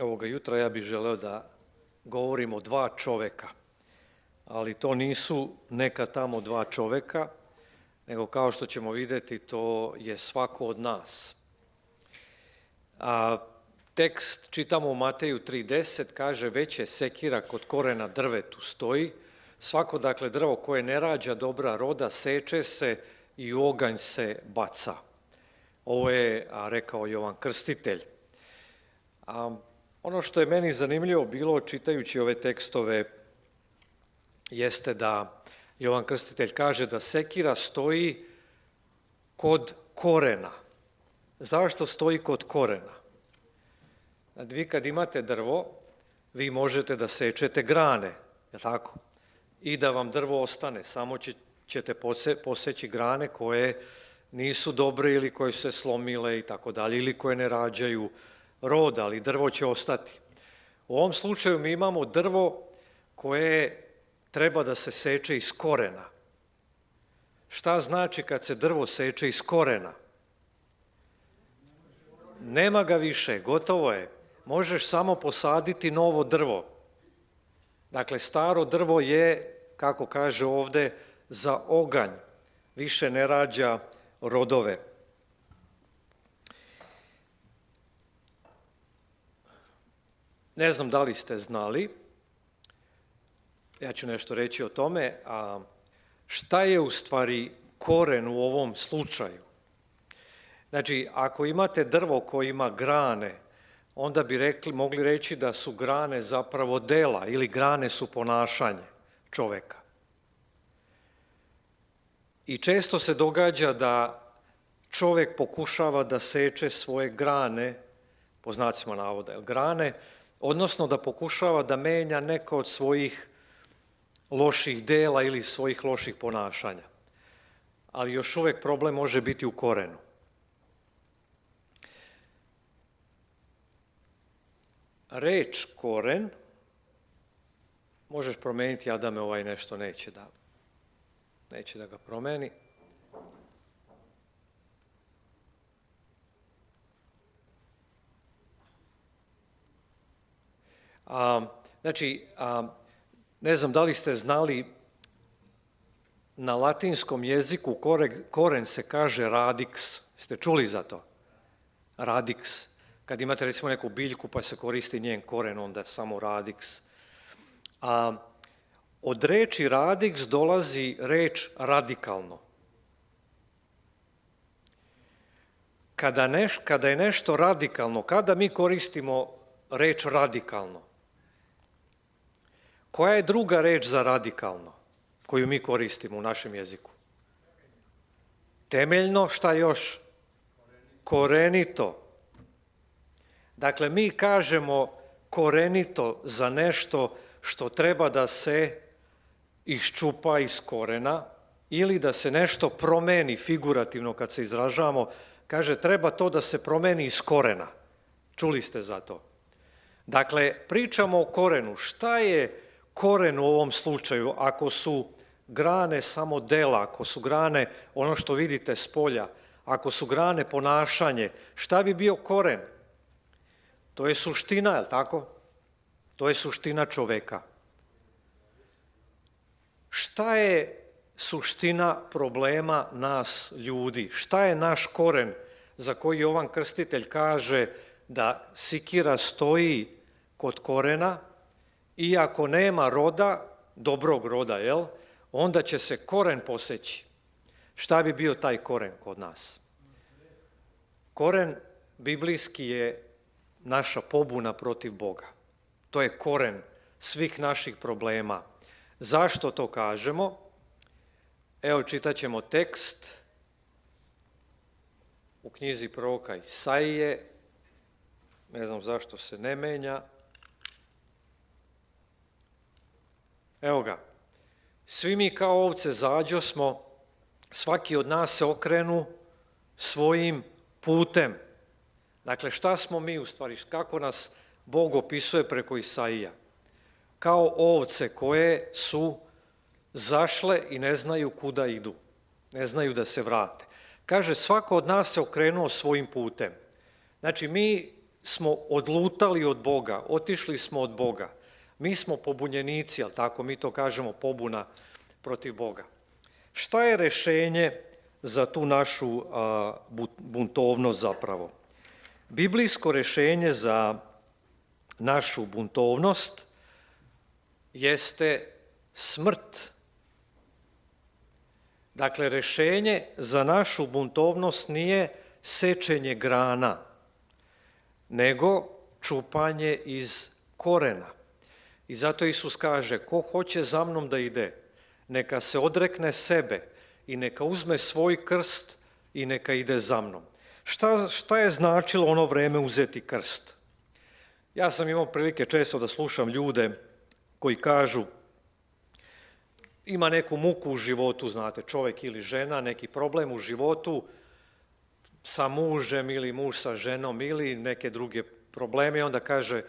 ovoga jutra ja bih želeo da govorim o dva čoveka, ali to nisu neka tamo dva čoveka, nego kao što ćemo vidjeti, to je svako od nas. Tekst čitamo u Mateju 3.10, kaže: već je sekira kod korena drvetu stoji, svako dakle drvo koje ne rađa dobra roda seče se i u oganj se baca. Ovo je rekao Jovan Krstitelj. Ono što je meni zanimljivo bilo čitajući ove tekstove jeste da Jovan Krstitelj kaže da sekira stoji kod korena. Zašto stoji kod korena? Vi kad imate drvo, vi možete da sečete grane, je tako? I da vam drvo ostane, samo ćete poseći grane koje nisu dobre ili koje su se slomile i tako dalje, ili koje ne rađaju roda, ali drvo će ostati. U ovom slučaju mi imamo drvo koje treba da se seče iz korena. Šta znači kad se drvo seče iz korena? Nema ga više, gotovo je. Možeš samo posaditi novo drvo. Dakle, staro drvo je, kako kaže ovde, za oganj. Više ne rađa rodove. Ne znam da li ste znali, ja ću nešto reći o tome, a šta je u stvari koren u ovom slučaju? Znači, ako imate drvo koje ima grane, onda bi mogli reći da su grane zapravo dela ili grane su ponašanje čoveka. I često se događa da čovek pokušava da seče svoje grane, po znacima navoda, grane, odnosno da pokušava da menja neko od svojih loših dela ili svojih loših ponašanja. Ali još uvek problem može biti u korenu. Reč koren, možeš promeniti, Adame, ovaj nešto neće da ga promeni. Znači, ne znam da li ste znali, na latinskom jeziku koren se kaže radix. Ste čuli za to? Radix. Kad imate recimo neku biljku pa se koristi njen koren, onda je samo radix. Od reči radix dolazi reč radikalno. Kada je nešto radikalno, kada mi koristimo reč radikalno? Koja je druga reč za radikalno koju mi koristimo u našem jeziku? Temeljno, šta još? Korenito. Dakle, mi kažemo korenito za nešto što treba da se iščupa iz korena ili da se nešto promeni figurativno kad se izražavamo. Kaže, treba to da se promeni iz korena. Čuli ste za to? Dakle, pričamo o korenu. Šta je koren u ovom slučaju ako su grane samo dela, ako su grane ono što vidite s polja, ako su grane ponašanje, šta bi bio koren? To je suština, je li tako? To je suština čoveka. Šta je suština problema nas ljudi? Šta je naš koren za koji Jovan Krstitelj kaže da sikira stoji kod korena i ako nema roda, dobrog roda, jel? Onda će se koren poseći. Šta bi bio taj koren kod nas? Koren biblijski je naša pobuna protiv Boga. To je koren svih naših problema. Zašto to kažemo? Evo, čitaćemo tekst u knjizi proroka Isaije. Ne znam zašto se ne menja. Evo ga. Svi mi kao ovce zađosmo, svaki od nas se okrenu svojim putem. Dakle, šta smo mi u stvari, kako nas Bog opisuje preko Isaija? Kao ovce koje su zašle i ne znaju kuda idu, ne znaju da se vrate. Kaže, svako od nas se okrenuo svojim putem. Znači, mi smo odlutali od Boga, otišli smo od Boga. Mi smo pobunjenici, ali tako mi to kažemo, pobuna protiv Boga. Šta je rešenje za tu našu buntovnost zapravo? Biblijsko rešenje za našu buntovnost jeste smrt. Dakle, rešenje za našu buntovnost nije sečenje grana, nego čupanje iz korena. I zato Isus kaže, ko hoće za mnom da ide, neka se odrekne sebe i neka uzme svoj krst i neka ide za mnom. Šta je značilo ono vreme uzeti krst? Ja sam imao prilike često da slušam ljude koji kažu, ima neku muku u životu, znate, čovjek ili žena, neki problem u životu sa mužem ili muž sa ženom ili neke druge probleme, onda kaže,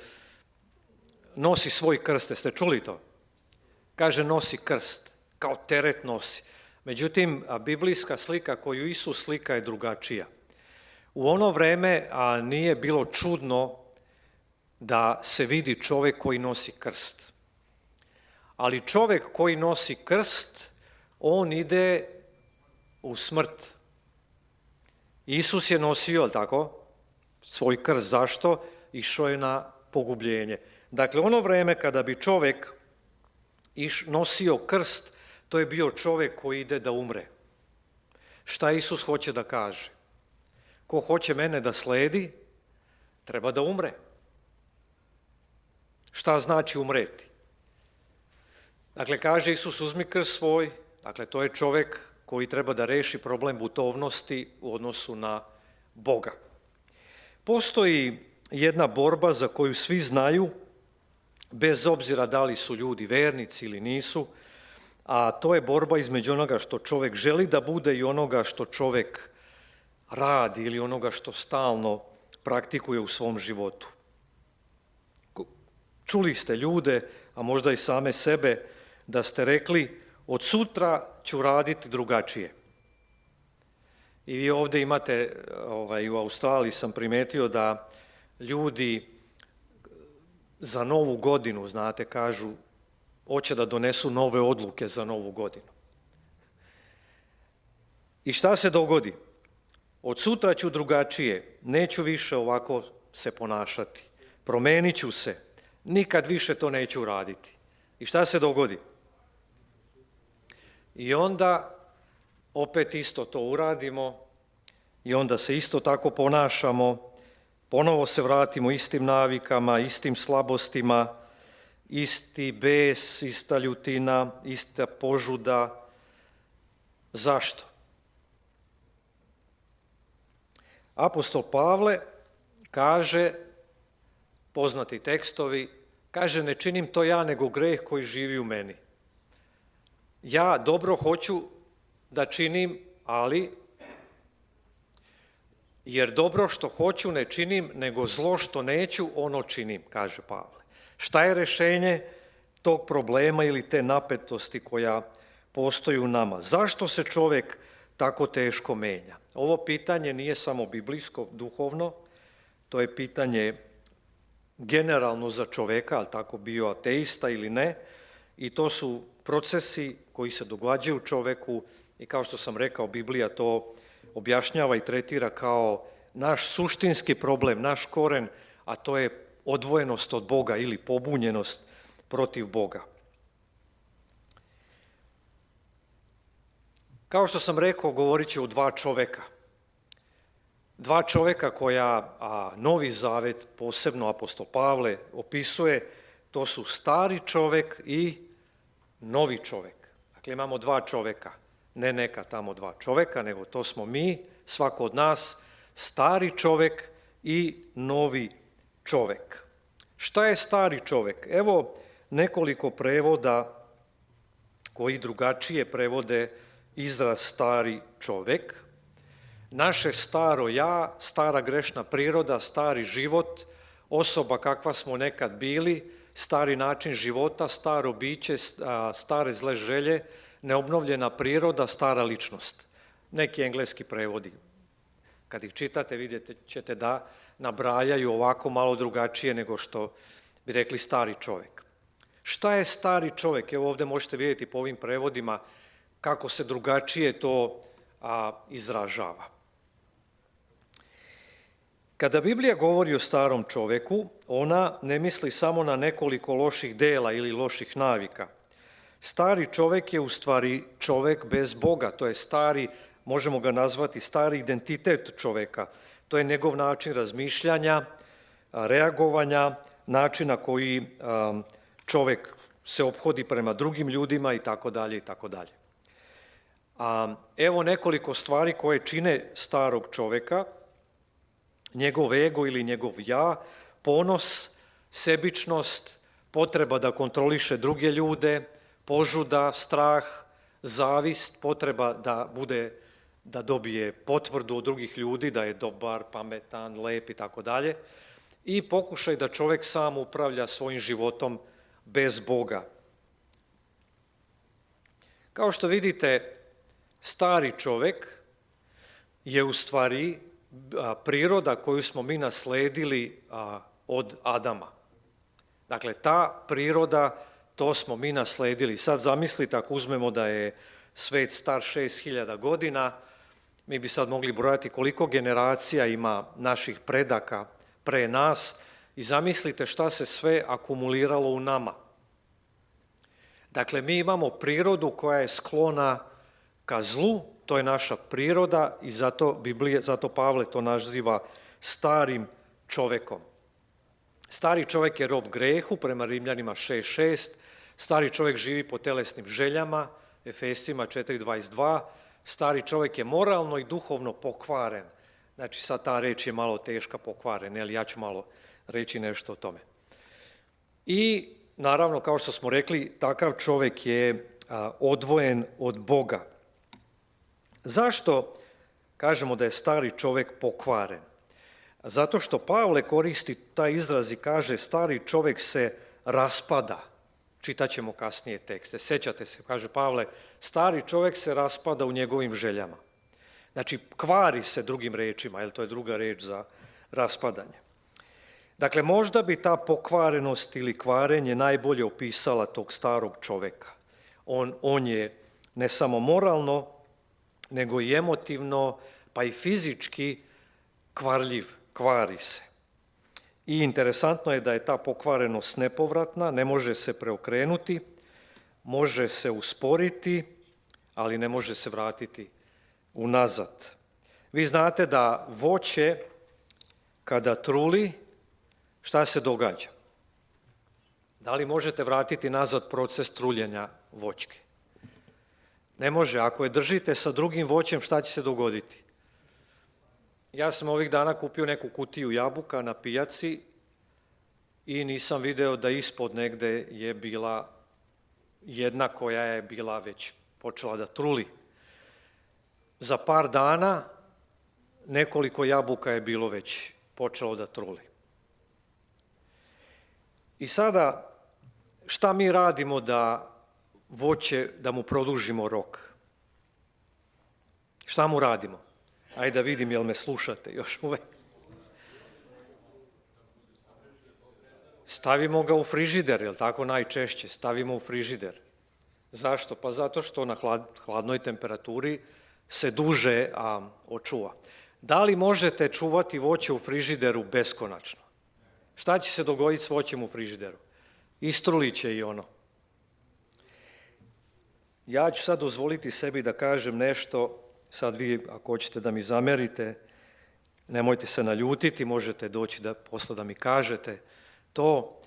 nosi svoj krst, ste čuli to? Kaže, nosi krst, kao teret nosi. Međutim, biblijska slika koju Isus slika je drugačija. U ono vreme nije bilo čudno da se vidi čovjek koji nosi krst. Ali čovjek koji nosi krst, on ide u smrt. Isus je nosio, tako, svoj krst. Zašto? Išao je na pogubljenje. Dakle, ono vreme kada bi čovjek nosio krst, to je bio čovjek koji ide da umre. Šta Isus hoće da kaže? Ko hoće mene da sledi, treba da umre. Šta znači umreti? Dakle, kaže Isus, uzmi krst svoj, dakle, to je čovjek koji treba da reši problem buntovnosti u odnosu na Boga. Postoji jedna borba za koju svi znaju, bez obzira da li su ljudi vernici ili nisu, a to je borba između onoga što čovjek želi da bude i onoga što čovjek radi ili onoga što stalno praktikuje u svom životu. Čuli ste ljude, a možda i same sebe, da ste rekli, od sutra ću raditi drugačije. I vi ovdje imate, u Australiji sam primetio da ljudi za novu godinu, znate, kažu, hoće da donesu nove odluke za novu godinu. I šta se dogodi? Od sutra ću drugačije, neću više ovako se ponašati, promenit ću se, nikad više to neću raditi. I šta se dogodi? I onda opet isto to uradimo i onda se isto tako ponašamo, ponovo se vratimo istim navikama, istim slabostima, isti bes, ista ljutina, ista požuda. Zašto? Apostol Pavle kaže, poznati tekstovi, kaže, ne činim to ja, nego greh koji živi u meni. Ja dobro hoću da činim, ali jer dobro što hoću ne činim, nego zlo što neću, ono činim, kaže Pavle. Šta je rešenje tog problema ili te napetosti koja postoji u nama? Zašto se čovjek tako teško menja? Ovo pitanje nije samo biblijsko, duhovno, to je pitanje generalno za čovjeka, ali tako bio ateista ili ne, i to su procesi koji se događaju čovjeku i kao što sam rekao, Biblija to objašnjava i tretira kao naš suštinski problem, naš koren, a to je odvojenost od Boga ili pobunjenost protiv Boga. Kao što sam rekao, govorit ću o dva čovjeka. Dva čovjeka koja Novi Zavet, posebno apostol Pavle, opisuje, to su stari čovjek i novi čovjek. Dakle, imamo dva čovjeka, ne neka tamo dva čovjeka, nego to smo mi, svako od nas, stari čovjek i novi čovjek. Šta je stari čovjek? Evo nekoliko prevoda koji drugačije prevode izraz stari čovjek. Naše staro ja, stara grešna priroda, stari život, osoba kakva smo nekad bili, stari način života, staro biće, stare zle želje, neobnovljena priroda, stara ličnost. Neki engleski prevodi. Kad ih čitate, vidjet ćete da nabrajaju ovako malo drugačije nego što bi rekli stari čovjek. Šta je stari čovjek? Evo ovdje možete vidjeti po ovim prevodima kako se drugačije to izražava. Kada Biblija govori o starom čovjeku, ona ne misli samo na nekoliko loših dela ili loših navika. Stari čovjek je u stvari čovjek bez Boga, to je stari, možemo ga nazvati stari identitet čovjeka. To je njegov način razmišljanja, reagovanja, način na koji čovjek se ophodi prema drugim ljudima i tako dalje i tako dalje. Evo nekoliko stvari koje čine starog čovjeka: njegov ego ili njegov ja, ponos, sebičnost, potreba da kontroliše druge ljude, požuda, strah, zavist, potreba da dobije potvrdu od drugih ljudi da je dobar, pametan, lep i tako dalje, i pokušaj da čovjek sam upravlja svojim životom bez Boga. Kao što vidite, stari čovjek je u stvari priroda koju smo mi nasledili od Adama. Dakle, ta priroda, to smo mi nasledili. Sad zamislite, ako uzmemo da je svet star 6000 godina, mi bi sad mogli brojati koliko generacija ima naših predaka pre nas i zamislite šta se sve akumuliralo u nama. Dakle, mi imamo prirodu koja je sklona ka zlu, to je naša priroda i zato Pavle to naziva starim čovjekom. Stari čovjek je rob grehu, prema Rimljanima 6.6, stari čovjek živi po telesnim željama, Efesima 4.22, stari čovjek je moralno i duhovno pokvaren. Znači, sad ta reč je malo teška, pokvaren, ali ja ću malo reći nešto o tome. I naravno, kao što smo rekli, takav čovjek je odvojen od Boga. Zašto kažemo da je stari čovjek pokvaren? Zato što Pavle koristi taj izraz i kaže stari čovjek se raspada. Čitat ćemo kasnije tekste. Sjećate se, kaže Pavle, stari čovjek se raspada u njegovim željama. Znači, kvari se, drugim rečima, jer to je druga reč za raspadanje. Dakle, možda bi ta pokvarenost ili kvarenje najbolje opisala tog starog čovjeka. On je ne samo moralno, nego i emotivno, pa i fizički kvarljiv, kvari se. I interesantno je da je ta pokvarenost nepovratna, ne može se preokrenuti, može se usporiti, ali ne može se vratiti unazad. Vi znate da voće kada truli, šta se događa? Da li možete vratiti nazad proces truljenja voćke? Ne može. Ako je držite sa drugim voćem, šta će se dogoditi? Ja sam ovih dana kupio neku kutiju jabuka na pijaci i nisam video da ispod negde je bila jedna koja je bila već počela da truli. Za par dana nekoliko jabuka je bilo već počelo da truli. I sada, šta mi radimo da voće, da mu produžimo rok? Šta mu radimo? Ajde da vidim, jel me slušate još uvek. Stavimo ga u frižider, jel tako najčešće? Stavimo u frižider. Zašto? Pa zato što na hladnoj temperaturi se duže očuva. Da li možete čuvati voće u frižideru beskonačno? Šta će se dogoditi s voćem u frižideru? Istrulit će i ono. Ja ću sad dozvoliti sebi da kažem nešto, sad vi ako hoćete da mi zamerite, nemojte se naljutiti, možete doći posle da mi kažete to.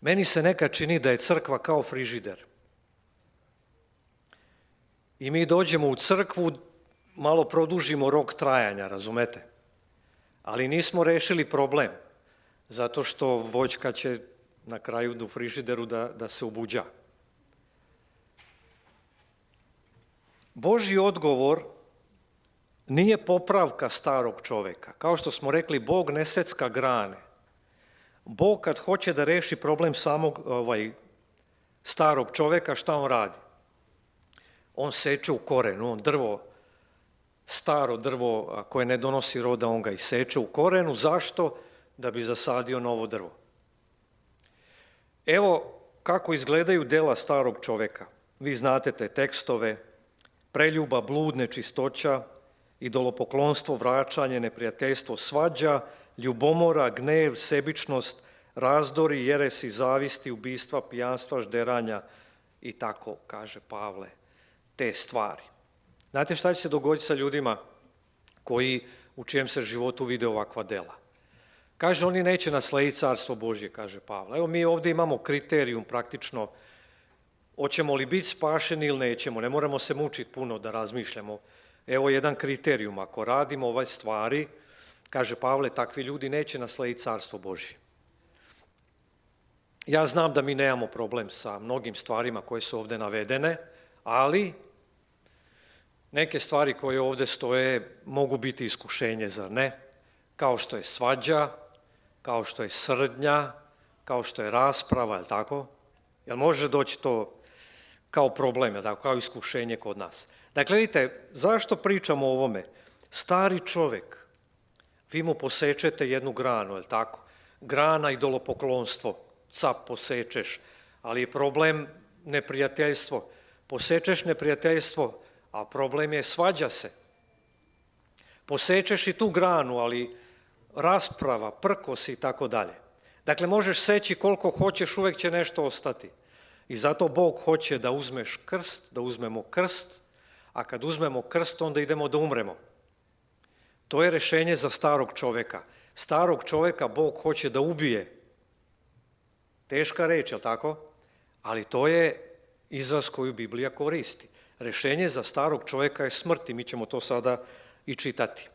Meni se nekad čini da je crkva kao frižider. I mi dođemo u crkvu, malo produžimo rok trajanja, razumete? Ali nismo rešili problem, zato što voćka će na kraju u frižideru da se ubuđa. Božji odgovor nije popravka starog čoveka. Kao što smo rekli, Bog ne secka grane. Bog kad hoće da reši problem samog starog čoveka, šta on radi? On seče u korenu, on staro drvo koje ne donosi roda, on ga iseče u korenu. Zašto? da bi zasadio novo drvo. Evo kako izgledaju dela starog čoveka. Vi znate te tekstove: preljuba, blud, nečistoća, idolopoklonstvo, vraćanje, neprijateljstvo, svađa, ljubomora, gnev, sebičnost, razdori, jeresi, zavisti, ubistva, pijanstva, žderanja i tako, kaže Pavle, te stvari. Znate šta će se dogoditi sa ljudima koji u čijem se životu vide ovakva dela? Kaže, oni neće naslediti carstvo Božje, kaže Pavle. Evo mi ovdje imamo kriterijum praktično, hoćemo li biti spašeni ili nećemo, ne moramo se mučiti puno da razmišljamo. Evo jedan kriterijum, ako radimo ove stvari, kaže Pavle, takvi ljudi neće naslediti carstvo Božje. Ja znam da mi nemamo problem sa mnogim stvarima koje su ovdje navedene, ali neke stvari koje ovdje stoje mogu biti iskušenje, zar ne? Kao što je svađa, kao što je srdnja, kao što je rasprava, je li tako? Jel može doći to kao problem, je li tako? Kao iskušenje kod nas? Dakle, vidite, zašto pričamo o ovome? Stari čovjek, vi mu posečete jednu granu, je li tako? Grana idolopoklonstvo, cap posečeš, ali je problem neprijateljstvo. Posečeš neprijateljstvo, a problem je svađa se. Posečeš i tu granu, ali rasprava, prkos i tako dalje. Dakle, možeš seći koliko hoćeš, uvijek će nešto ostati. I zato Bog hoće da uzmeš krst, da uzmemo krst, a kad uzmemo krst, onda idemo da umremo. To je rješenje za starog čovjeka. Starog čovjeka Bog hoće da ubije. Teška reč, je li tako? Ali to je izraz koju Biblija koristi. Rješenje za starog čovjeka je smrt i mi ćemo to sada i čitati.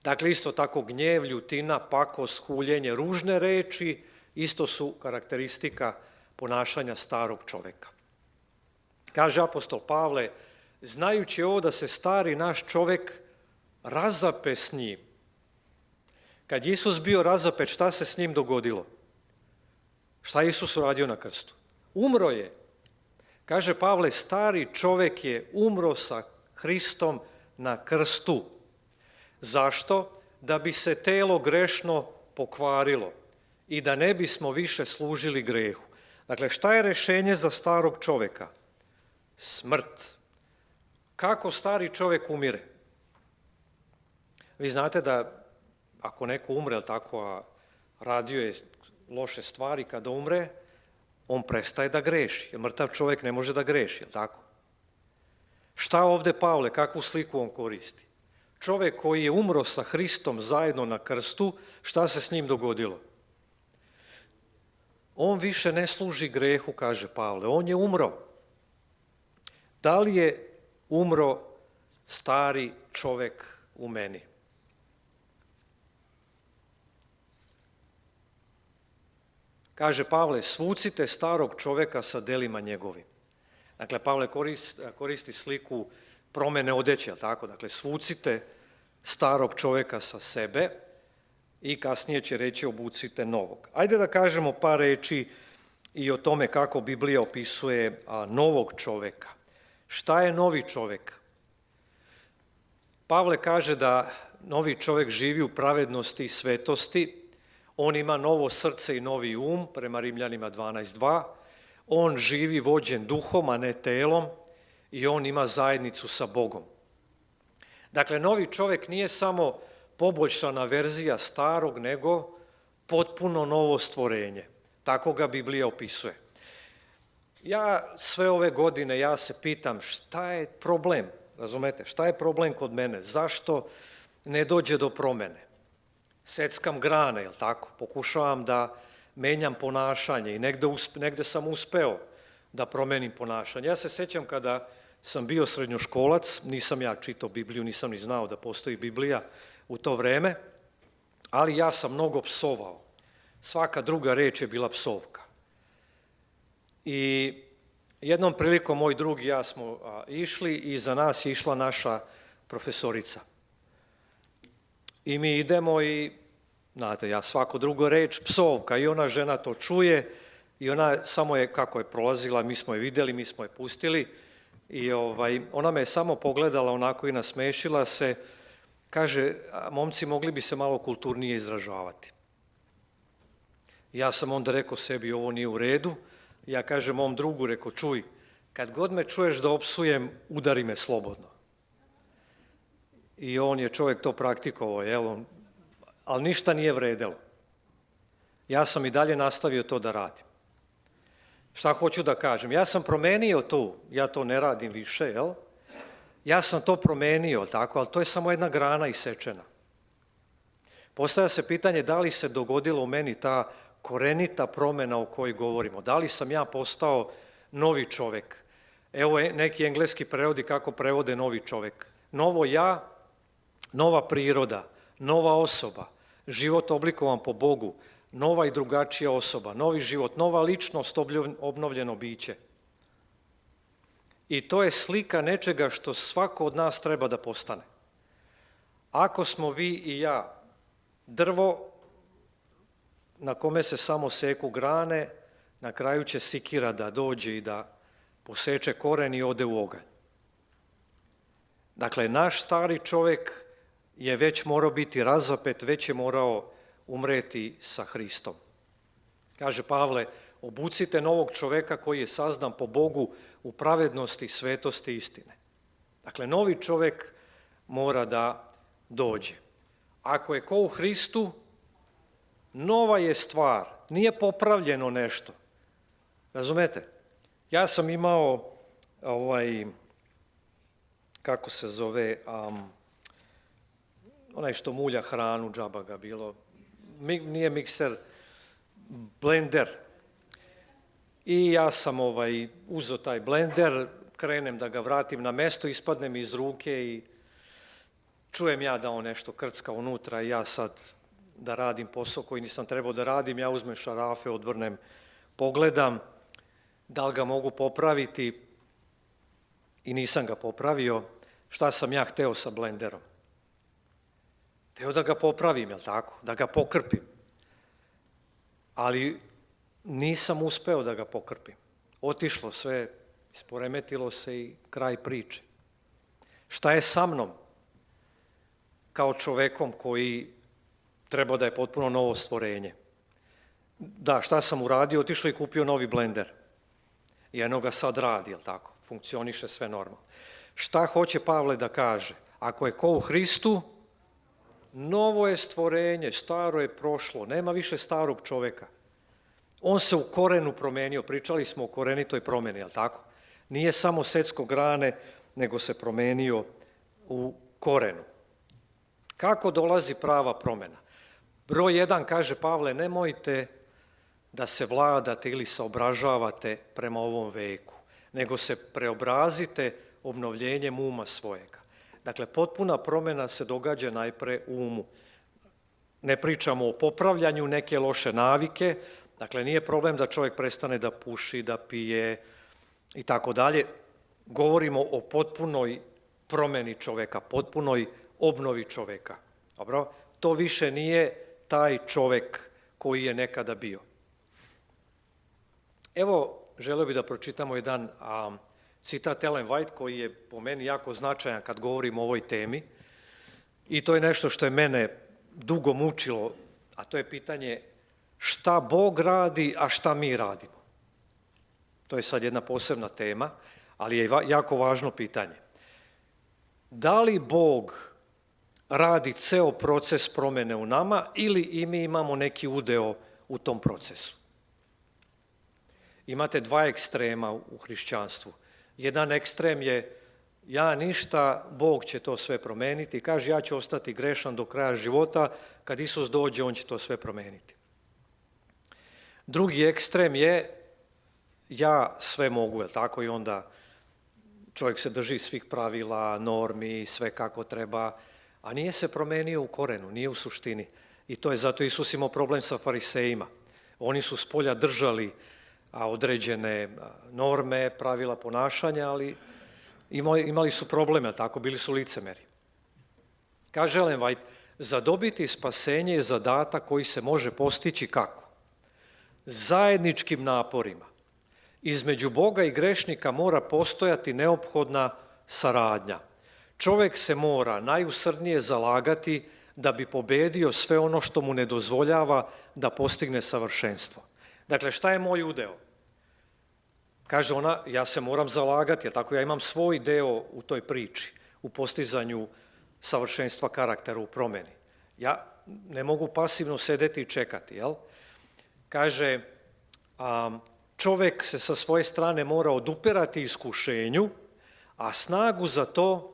Dakle, isto tako gnjev, ljutina, pakost, huljenje, ružne reči, isto su karakteristika ponašanja starog čovjeka. Kaže apostol Pavle, znajući ovo da se stari naš čovjek razape s njim. Kad je Isus bio razapet, šta se s njim dogodilo? Šta je Isus uradio na krstu? Umro je. Kaže Pavle, stari čovjek je umro sa Hristom na krstu. Zašto? Da bi se telo grešno pokvarilo i da ne bismo više služili grehu. Dakle, šta je rješenje za starog čovjeka? Smrt. Kako stari čovjek umire? Vi znate da ako neko umre, tako, a radio je loše stvari, kada umre, on prestaje da greši. Jer mrtav čovjek ne može da greši, je li tako? Šta ovdje Pavle, kakvu sliku on koristi? Čovjek koji je umro sa Hristom zajedno na krstu, šta se s njim dogodilo? On više ne služi grehu, kaže Pavle, on je umro. Da li je umro stari čovjek u meni? Kaže Pavle, svucite starog čovjeka sa delima njegovim. Dakle, Pavle koristi sliku promjene odeće, tako? Dakle, svucite starog čovjeka sa sebe i kasnije će reći obucite novog. Ajde da kažemo par reči i o tome kako Biblija opisuje novog čovjeka. Šta je novi čovjek? Pavle kaže da novi čovjek živi u pravednosti i svetosti. On ima novo srce i novi um, prema Rimljanima 12.2. On živi vođen duhom, a ne telom, i on ima zajednicu sa Bogom. Dakle, novi čovjek nije samo poboljšana verzija starog, nego potpuno novo stvorenje. Tako ga Biblija opisuje. Ja sve ove godine, ja se pitam šta je problem, razumete, šta je problem kod mene, zašto ne dođe do promjene? Seckam grane, jel tako? Pokušavam da menjam ponašanje i negde sam uspeo da promenim ponašanje. Ja se sjećam kada sam bio srednjoškolac, nisam ja čitao Bibliju, nisam ni znao da postoji Biblija u to vreme, ali ja sam mnogo psovao. Svaka druga reč je bila psovka. I jednom prilikom moj drug i ja smo išli i za nas je išla naša profesorica. I mi idemo i, znate, ja svako drugo reč, psovka, i ona žena to čuje i ona samo je, kako je prolazila, mi smo je vidjeli, mi smo je pustili i ona me je samo pogledala onako i nasmešila se, kaže, momci, mogli bi se malo kulturnije izražavati. Ja sam onda rekao sebi, ovo nije u redu. Ja kažem mom drugu, rekao, čuj, kad god me čuješ da opsujem, udari me slobodno. I on je čovjek to praktikovao, ali ništa nije vredelo. Ja sam i dalje nastavio to da radim. Šta hoću da kažem? Ja sam promenio to, ja to ne radim više, Ja sam to promenio, tako, ali to je samo jedna grana isečena. Postavlja se pitanje da li se dogodilo u meni ta korenita promjena o kojoj govorimo. Da li sam ja postao novi čovjek? Evo neki engleski prevodi kako prevode novi čovjek. Novo ja, nova priroda, nova osoba, život oblikovan po Bogu, nova i drugačija osoba, novi život, nova ličnost, obnovljeno biće. I to je slika nečega što svako od nas treba da postane. Ako smo vi i ja drvo na kome se samo seku grane, na kraju će sikira da dođe i da poseče koren i ode u oganj. Dakle, naš stari čovjek je već morao biti razapet, već je morao umreti sa Hristom. Kaže Pavle, obucite novog čovjeka koji je sazdan po Bogu u pravednosti, svetosti i istine. Dakle, novi čovjek mora da dođe. Ako je ko u Hristu, nova je stvar, nije popravljeno nešto. Razumete? Ja sam imao kako se zove, onaj što mulja hranu, džaba ga bilo, nije mikser, blender. I ja sam uzeo taj blender, krenem da ga vratim na mesto, ispadne mi iz ruke i čujem ja da on nešto krcka unutra i ja sad da radim posao koji nisam trebao da radim, ja uzmem šarafe, odvrnem, pogledam da li ga mogu popraviti i nisam ga popravio. Šta sam ja hteo sa blenderom? Hteo da ga popravim, jel tako? Da ga pokrpim. Ali nisam uspeo da ga pokrpim. Otišlo sve, isporemetilo se i kraj priče. Šta je sa mnom? Kao čovekom koji treba da je potpuno novo stvorenje. Da, šta sam uradio? Otišao i kupio novi blender. I eno ga sad radi, jel tako? Funkcioniše sve normalno. Šta hoće Pavle da kaže? Ako je ko u Hristu, novo je stvorenje, staro je prošlo, nema više starog čoveka. On se u korenu promenio, pričali smo o korenitoj promjeni, jel tako? Nije samo secko grane, nego se promenio u korenu. Kako dolazi prava promjena? Broj 1 kaže Pavle, nemojte da se vladate ili saobražavate prema ovom veku, nego se preobrazite obnovljenjem uma svojega. Dakle, potpuna promjena se događa najpre u umu. Ne pričamo o popravljanju neke loše navike, dakle, nije problem da čovjek prestane da puši, da pije i tako dalje. Govorimo o potpunoj promjeni čovjeka, potpunoj obnovi čovjeka. Dobro? To više nije taj čovjek koji je nekada bio. Evo, želio bih da pročitamo jedan citat Ellen White koji je po meni jako značajan kad govorim o ovoj temi i to je nešto što je mene dugo mučilo, a to je pitanje šta Bog radi, a šta mi radimo. To je sad jedna posebna tema, ali je jako važno pitanje. Da li Bog radi ceo proces promjene u nama ili i mi imamo neki udeo u tom procesu? Imate dva ekstrema u hrišćanstvu. Jedan ekstrem je ja ništa, Bog će to sve promeniti. Kaže ja ću ostati grešan do kraja života, kad Isus dođe on će to sve promeniti. Drugi ekstrem je ja sve mogu, je tako? I onda čovjek se drži svih pravila, normi, sve kako treba, a nije se promenio u korenu, nije u suštini. I to je zato Isus imao problem sa farisejima. Oni su spolja držali određene norme, pravila ponašanja, ali imali su probleme, tako, bili su licemeri. Kaže Ellen White, zadobiti spasenje je zadatak koji se može postići kako? Zajedničkim naporima. Između Boga i grešnika mora postojati neophodna saradnja. Čovjek se mora najusrdnije zalagati da bi pobedio sve ono što mu ne dozvoljava da postigne savršenstvo. Dakle, šta je moj udeo? Kaže ona, ja se moram zalagati, jer tako ja imam svoj deo u toj priči, u postizanju savršenstva karaktera u promjeni. Ja ne mogu pasivno sedeti i čekati, jel? Kaže, čovjek se sa svoje strane mora odupirati iskušenju, a snagu za to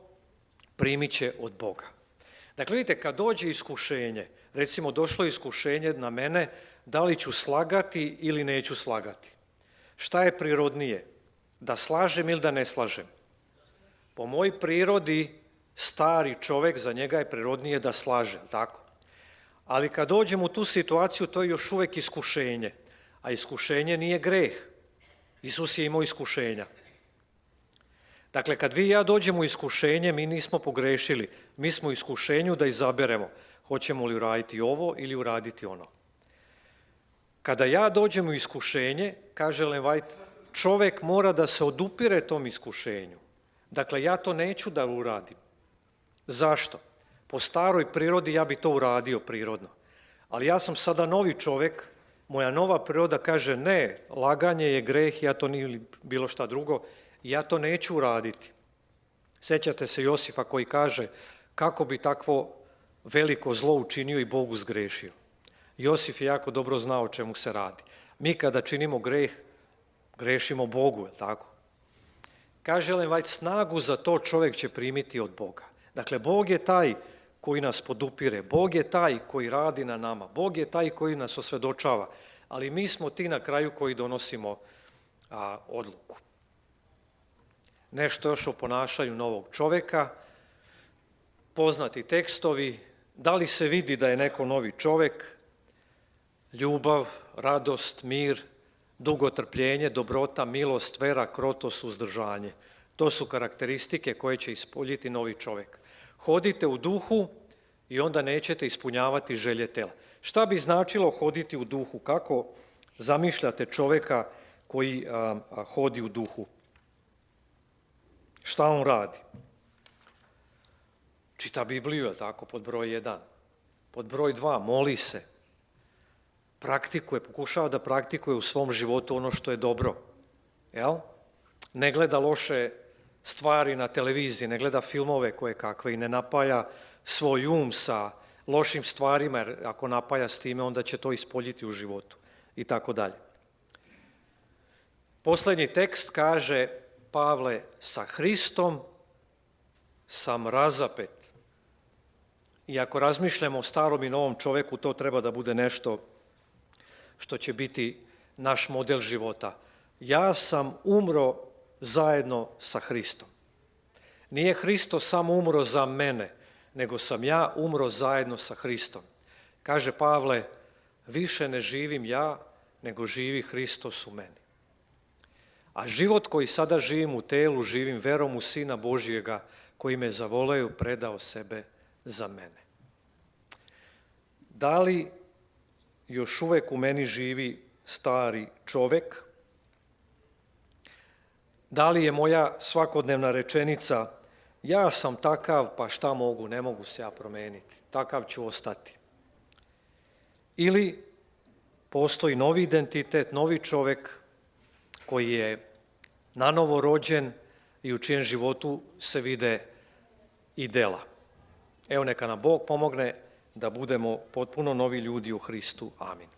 primit će od Boga. Dakle, vidite, kad dođe iskušenje, recimo došlo je iskušenje na mene, da li ću slagati ili neću slagati. Šta je prirodnije? Da slažem ili da ne slažem? Po mojoj prirodi, stari čovjek, za njega je prirodnije da slaže, tako? Ali kad dođem u tu situaciju, to je još uvijek iskušenje. A iskušenje nije greh. Isus je imao iskušenja. Dakle, kad vi i ja dođemo u iskušenje, mi nismo pogrešili. Mi smo u iskušenju da izaberemo hoćemo li uraditi ovo ili uraditi ono. Kada ja dođem u iskušenje, kaže Ellen White, čovjek mora da se odupire tom iskušenju. Dakle, ja to neću da uradim. Zašto? Po staroj prirodi ja bi to uradio prirodno. Ali ja sam sada novi čovjek, moja nova priroda kaže ne, laganje je greh, ja to nije bilo šta drugo, ja to neću uraditi. Sjećate se Josifa koji kaže kako bi takvo veliko zlo učinio i Bogu zgrešio. Josif je jako dobro znao o čemu se radi. Mi kada činimo greh, grešimo Bogu, je tako? Kaže Ellen White, snagu za to čovjek će primiti od Boga. Dakle, Bog je taj koji nas podupire, Bog je taj koji radi na nama, Bog je taj koji nas osvjedočava, ali mi smo ti na kraju koji donosimo odluku. Nešto još o ponašanju novog čovjeka, poznati tekstovi, da li se vidi da je neko novi čovjek, ljubav, radost, mir, dugotrpljenje, dobrota, milost, vera, krotost, uzdržanje. To su karakteristike koje će ispoljiti novi čovjek. Hodite u duhu i onda nećete ispunjavati želje tela. Šta bi značilo hoditi u duhu? Kako zamišljate čovjeka koji hodi u duhu? Šta on radi? Čita Bibliju, je tako, pod broj 1. Pod broj 2, moli se. Praktikuje, pokušava da praktikuje u svom životu ono što je dobro. Jel? Ne gleda loše stvari na televiziji, ne gleda filmove koje kakve i ne napaja svoj um sa lošim stvarima, jer ako napaja s time, onda će to ispoljiti u životu i tako dalje. Posljednji tekst kaže Pavle, sa Hristom sam razapet. I ako razmišljamo o starom i novom čovjeku, to treba da bude nešto što će biti naš model života. Ja sam umro zajedno sa Hristom. Nije Hristos samo umro za mene, nego sam ja umro zajedno sa Hristom. Kaže Pavle, više ne živim ja, nego živi Hristos u meni. A život koji sada živim u telu, živim verom u Sina Božjega, koji me zavoleo, predao sebe za mene. Da li još uvijek u meni živi stari čovjek? Da li je moja svakodnevna rečenica ja sam takav, pa šta mogu, ne mogu se ja promijeniti, takav ću ostati? Ili postoji novi identitet, novi čovjek koji je nanovo rođen i u čijem životu se vide i dela. Evo neka nam Bog pomogne da budemo potpuno novi ljudi u Hristu. Amin.